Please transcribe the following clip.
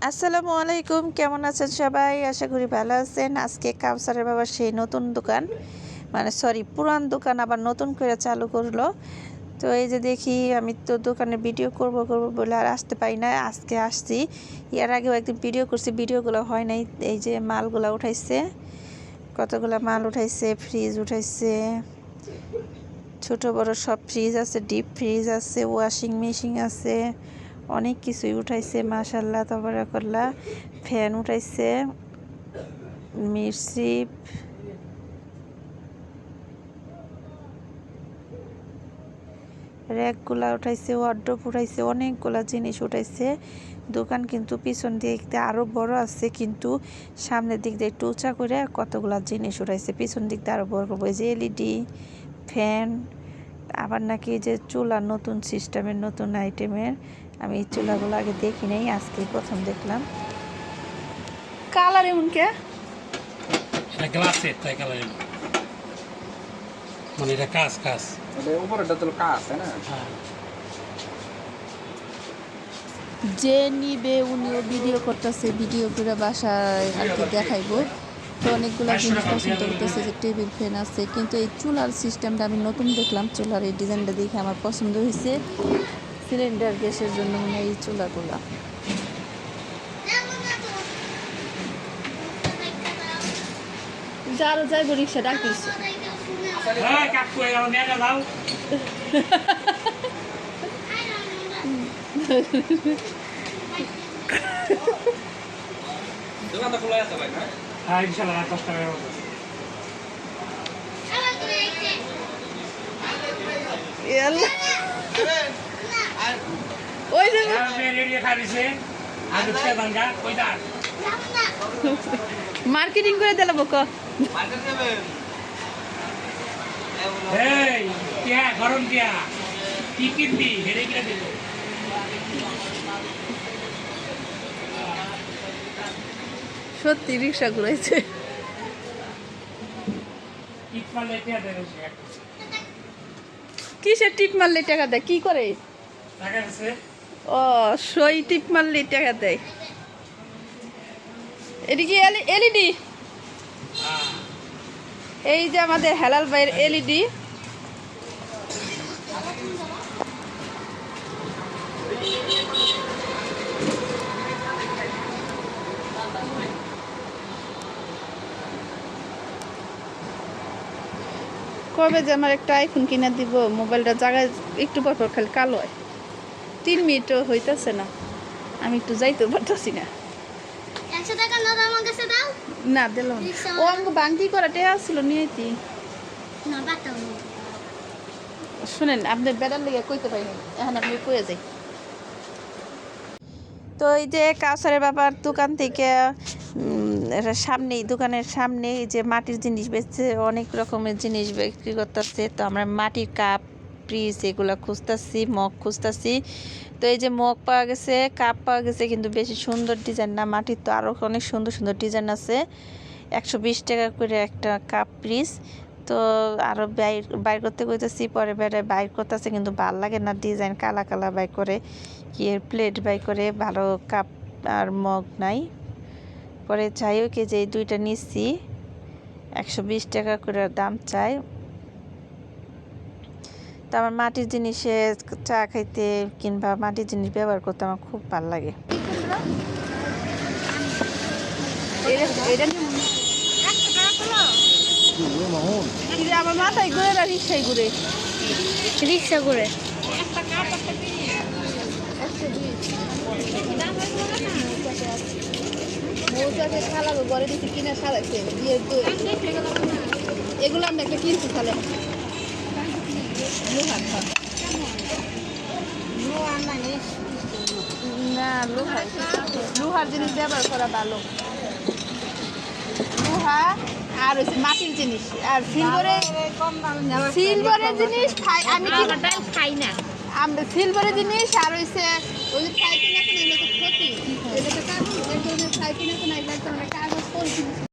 আসসালামু আলাইকুম, কেমন আছেন সবাই? আশা করি ভালো আছেন। আজকে কাউসারের বাবার সেই নতুন দোকান, মানে সরি পুরান দোকান আবার নতুন করে চালু করলো। তো এই যে দেখি, আমি তো দোকানে ভিডিও করব বলে আর আসতে পারি না, আজকে আসছি। এর আগেও একদিন ভিডিও করছি, ভিডিওগুলো হয় নাই। এই যে মালগুলো উঠাইছে, কতগুলো মাল উঠাইছে, ফ্রিজ উঠাইছে, ছোট বড় সব ফ্রিজ আছে, ডিপ ফ্রিজ আছে, ওয়াশিং মেশিন আছে, অনেক কিছুই উঠাইছে মাশাআল্লাহ তাবারাকাল্লাহ। ফ্যান উঠাইছে, মির্চি, র্যাকগুলা উঠাইছে, ওয়ার্ড্রোব উঠাইছে, অনেকগুলা জিনিস উঠাইছে। দোকান কিন্তু পিছন দিকতে আরও বড় আছে, কিন্তু সামনের দিক দিয়ে একটু উঁচা করে কতগুলা জিনিস উঠাইছে। পিছন দিক দিয়ে আরও বড় করবো। এই যে এলইডি ফ্যান, আবার নাকি যে চুলা নতুন সিস্টেমের, নতুন আইটেমের। আমি এই চুলাগুলো আগে দেখি নাই, আজকে প্রথম দেখলাম। কালার এমন কে গ্লাসের তাই কালার মানে এটা কাজ উপরেটা তো কাজ তাই না? যে নিবে উনিও ভিডিও করতেছে, ভিডিও করে বাসায় আর কি দেখাইবো। তো অনেকগুলো জিনিস পছন্দ করতেছে, যে টেবিল ফ্যান আছে, কিন্তু এই চুলার সিস্টেমটা আমি নতুন দেখলাম। চুলার এই ডিজাইনটা দেখে আমার পছন্দ হয়েছে। সিলিন্ডার গ্যাসের জন্য মানে এই চুলাগুলা। যারও যাইব রিক্সা ডাকিস। দোকানটা খোলা আছে ভাই না? হ্যাঁ ইনশাআল্লাহ 10 টাকা ওই যে মার্কেটিং করে দিল বক। গরম দিয়া কি কিনবি হেরে কিনে দেব। সত্যি রিক্সা ঘুরাইছে। কিসের টিপ মারলে টাকা দেয়? কি করে? ও সই টিপ মারলে টাকা দেয়। এদিকে এলইডি, এই যে আমাদের হেলাল ভাইয়ের এলইডি। কবে যে আমার একটা আইফোন কিনে দিব, মোবাইলটা জায়গায় একটু পর পর খালি কালো হয়। 3 মিনিটও হইতেছে না, আমি একটু যাইতে পারতেছি না। না দিলাম ও আমাকে বাঙ্কি করাটে আসছিল নিয়েছি। শুনেন, আপনি বেড়ার লেগে কইতে পারিনি, এখন আপনি কয়ে যাই। তো এই যে কাউসারের বাবার দোকান থেকে সামনেই, দোকানের সামনে এই যে মাটির জিনিস বেচছে, অনেক রকমের জিনিস বিক্রি করতেছে। তো আমরা মাটির কাপ, ফ্রিজ এগুলো খুঁজতেছি, মগ খুঁজতেছি। তো এই যে মগ পাওয়া গেছে, কাপ পাওয়া গেছে, কিন্তু বেশি সুন্দর ডিজাইন না। মাটির তো আরও অনেক সুন্দর সুন্দর ডিজাইন আছে। 120 টাকা করে একটা কাপ ফ্রিজ। তো আরও বাইর করতে কইতেছি, পরে বেড়ে বাইর করতেছে, কিন্তু ভাল লাগে না ডিজাইন, কালা কালা বাই করে, কি এর প্লেট বাই করে, ভালো কাপ আর মগ নাই। পরে চাইও কি যে এই দুইটা নিচ্ছি, 120 টাকা করে দাম চাই। তো আমার মাটির জিনিসে চা খাইতে কিংবা মাটির জিনিস ব্যবহার করতে আমার খুব ভালো লাগে। আমার মাথায় ঘুরে না, রিক্সায় ঘুরে, রিক্সা ঘুরে। ঘরে দিচ্ছি কিনে সারাইছে, এগুলো আমরা একটা কিনছি তাহলে। না লোহার জিনিস ব্যবহার করা ভালো। লোহা আর হচ্ছে মাটির জিনিস, আর সিলভারের জিনিস আমি খাই না। আমরা সিলভারের জিনিস আর হচ্ছে ওই যে ফ্রাই প্যান, এখন এগুলো তো ক্ষতি, এটা তো কাগজ, এক ধরনের ফ্রাই প্যান, এখন এক ধরনের কাগজ।